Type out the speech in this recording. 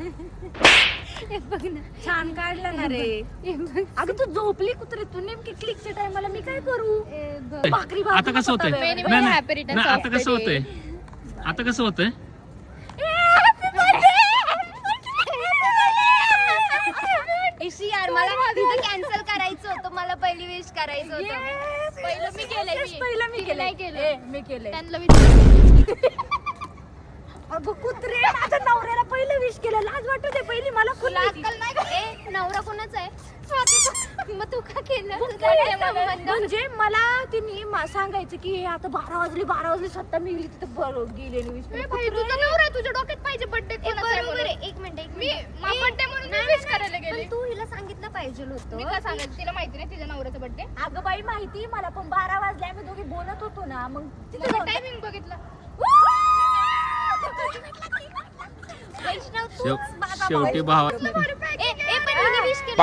हे बघ ना, छान काढलं ना रे. हे बघ. अगं तू झोपली कुत्रे, तू नेमकी क्लिकच्या टायमाला मी काय करू? हे बघ. भाकरी आता कसं होतंय? Very, नाही very नाही happy returns नाही, of आता the कसं day. होतंय? आता कसं होतंय? एशी यार, मला तिथं कॅन्सल करायचं होतं, मला पहिली विश करायचं होतं. पहिलं मी केलंय, पहिलं मी तिने केलंय. नाही केलं. ए, मी केलंय. त्यांना विचार. अगं कुत्रे, माझ्या नवऱ्याला पहिलं विश केलं. लाज वाटू दे, पहिली मला तुला फुल अक्कल नाही का? ए, नवरा कोणाचा आहे? मग तू का केलं? तुझा काय काय संबंध? म्हणजे मला तिने सांगायचं की हे आता 12 वाजले स्वतः मी गेली तिथं गेलेली विश ए भाई, तुझा नवरा आहे, तुझ्या डोक्यात पाहिजे बर्थडे बरोबर आहे. एक मिनिट मी बर्थडे म्हणून विश करायला गेले. तू हिला सांगितलं पाहिजे होतं. मी का सांगायचं? तिला माहिती नाही तिच्या नवऱ्याचा बर्थडे. अगं बाई माहिती मला, पण 12 वाजले आम्ही दोघे बोलत होतो ना, मग तिथे जाऊन- टायमिंग बघितलं. वैष्णव, तूच शेव- माझा शेवटी भाऊ. भावा पण हिने विश केलं.